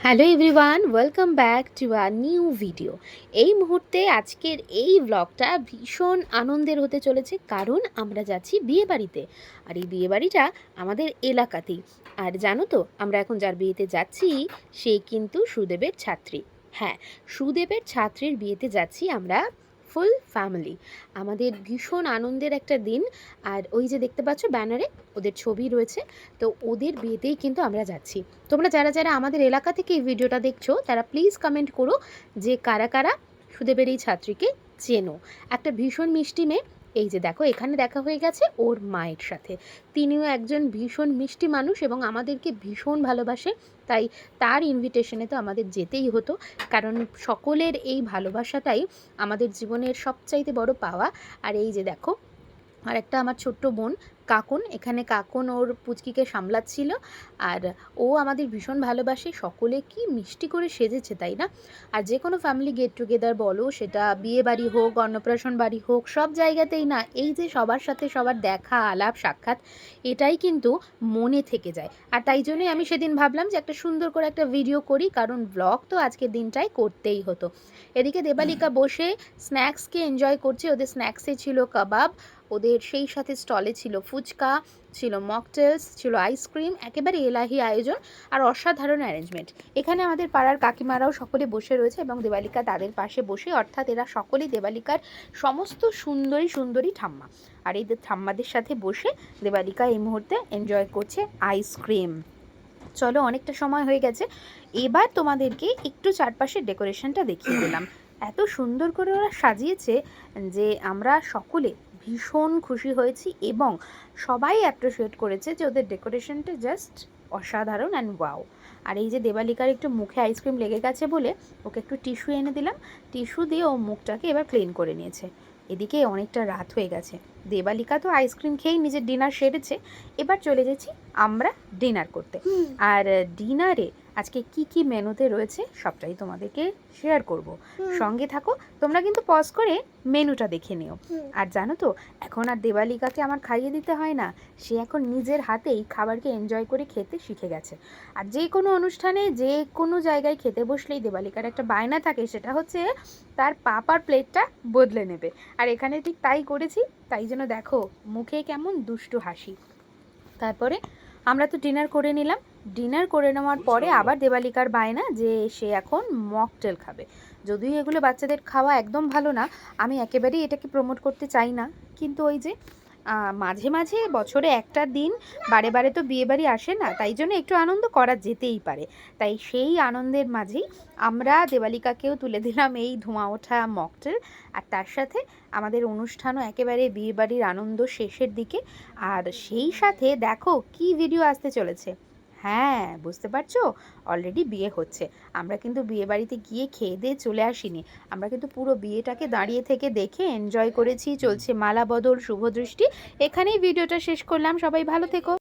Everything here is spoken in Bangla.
Hello everyone, welcome back to a new video. এই মুহূর্তে আজকের এই ব্লগটা ভীষণ আনন্দের হতে চলেছে, কারণ আমরা যাচ্ছি বিয়েবাড়িতে। আর এই বিয়েবাড়িটা আমাদের এলাকাতেই। আর জানো তো, আমরা এখন যার বিয়েতে যাচ্ছি সে কিন্তু সুদেবের ছাত্রী। হ্যাঁ, সুদেবের ছাত্রীর বিয়েতে যাচ্ছি আমরা ফুল ফ্যামিলি। আমাদের ভীষণ আনন্দের একটা দিন। আর ওই যে দেখতে পাচ্ছ ব্যানারে ওদের ছবি রয়েছে, তো ওদের বিয়েতেই কিন্তু আমরা যাচ্ছি। তোমরা যারা যারা আমাদের এলাকা থেকে এই ভিডিওটা দেখছো তারা প্লিজ কমেন্ট করো যে কারা কারা সুদেবের এই ছাত্রীকে চেনো। একটা ভীষণ মিষ্টি মেয়ে। এই যে দেখো, এখানে দেখা হয়ে গেছে ওর মায়ের সাথে। তিনিও একজন ভীষণ মিষ্টি মানুষ এবং আমাদেরকে ভীষণ ভালোবাসে। তাই তার ইনভিটেশনে তো আমাদের যেতেই হতো, কারণ সকলের এই ভালোবাসাটাই আমাদের জীবনের সবচাইতে বড় পাওয়া। আর এই যে দেখো, আর একটা আমার ছোট্ট বোন কাকুন, এখানে কাকুন ওর পুচকিকে সামলাচ্ছিল। আর ও আমাদের ভীষণ ভালোবাসে। সকলে কি মিষ্টি করে সেজেছে, তাই না? আর যে কোনো ফ্যামিলি গেট টুগেদার বলো, সেটা বিয়ে বাড়ি হোক, অন্নপ্রাশন বাড়ি হোক, সব জায়গাতেই না এই যে সবার সাথে সবার দেখা আলাপ সাক্ষাৎ, এটাই কিন্তু মনে থেকে যায়। আর তাই জন্যই আমি সেদিন ভাবলাম যে একটা সুন্দর করে একটা ভিডিও করি, কারণ ব্লগ তো আজকের দিনটাই করতেই হতো। এদিকে দেবালিকা বসে স্ন্যাক্সকে এনজয় করছে। ওদের স্ন্যাক্সে ছিল কাবাব, ওদের সেই সাথে স্টলে ছিল ফুচকা, ছিল মকটেলস, ছিল আইসক্রিম, একেবারে এলাহি আয়োজন আর অসাধারণ অ্যারেঞ্জমেন্ট। এখানে আমাদের পাড়ার কাকিমারাও সকলে বসে রয়েছে এবং দেবালিকা তাদের পাশে বসে, অর্থাৎ এরা সকলেই দেবালিকার সমস্ত সুন্দরী সুন্দরী ঠাম্মা। আর এই ঠাম্মাদের সাথে বসে দেবালিকা এই মুহূর্তে এনজয় করছে আইসক্রিম। চলো, অনেকটা সময় হয়ে গেছে, এবার তোমাদেরকে একটু চারপাশের ডেকোরেশনটা দেখিয়ে দিলাম। এত সুন্দর করে ওরা সাজিয়েছে যে আমরা সকলে ভীষণ খুশি হয়েছি এবং সবাই অ্যাপ্রিসিয়েট করেছে যে ওদের ডেকোরেশনটা জাস্ট অসাধারণ অ্যান্ড ওয়াও। আর এই যে দেবালিকার একটু মুখে আইসক্রিম লেগে গেছে বলে ওকে একটু টিস্যু এনে দিলাম। টিস্যু দিয়ে ও মুখটাকে এবার ক্লিন করে নিয়েছে। এদিকে অনেকটা রাত হয়ে গেছে। দেবালিকা তো আইসক্রিম খেয়েই নিজের ডিনার সেরেছে। এবার চলে গেছি আমরা ডিনার করতে। আর ডিনারে আজকে কি কি মেনুতে রয়েছে সবটাই তোমাদেরকে শেয়ার করব। সঙ্গে থাকো, তোমরা কিন্তু পজ করে মেনুটা দেখে নিও। আর জানো তো, এখন আর দেবালিকাকে আমার খাইয়ে দিতে হয় না, সে এখন নিজের হাতেই খাবারকে এনজয় করে খেতে শিখে গেছে। আর যে কোনো অনুষ্ঠানে যে কোনো জায়গায় খেতে বসলেই দেবালিকার একটা বায়না থাকে, সেটা হচ্ছে তার পাপার প্লেটটা বদলে নেবে। আর এখানে ঠিক তাই করেছি, তাই জন্য দেখো মুখে কেমন দুষ্টু হাসি। তারপরে আমরা তো ডিনার করে নিলাম। ডিনার করে নেওয়ার পরে আবার দেবালিকার বায়না যে সে এখন মকটেল খাবে। যদিও এগুলো বাচ্চাদের খাওয়া একদম ভালো না, আমি একেবারেই এটাকে প্রমোট করতে চাই না, কিন্তু ওই যে মাঝে মাঝে বছরে একটা দিন বারে বারে তো বিয়েবাড়ি আসে না, তাই জন্য একটু আনন্দ করা যেতেই পারে। তাই সেই আনন্দের মাঝেই আমরা দেবালিকাকেও তুলে দিলাম এই ধোঁয়া ওঠা মকটেল। আর তার সাথে আমাদের অনুষ্ঠানও একেবারে বিয়েবাড়ির আনন্দ শেষের দিকে। আর সেই সাথে দেখো কি ভিডিও আসতে চলেছে। হ্যাঁ, বুঝতে পারছো, অলরেডি বিয়ে হচ্ছে। আমরা কিন্তু বিয়ে বাড়িতে গিয়ে খেয়ে দিয়ে চলে আসিনি, আমরা কিন্তু পুরো বিয়েটাকে দাঁড়িয়ে থেকে দেখে এনজয় করেছি। চলছে মালা বদল, শুভদৃষ্টি। এখানেই ভিডিওটা শেষ করলাম। সবাই ভালো থেকো।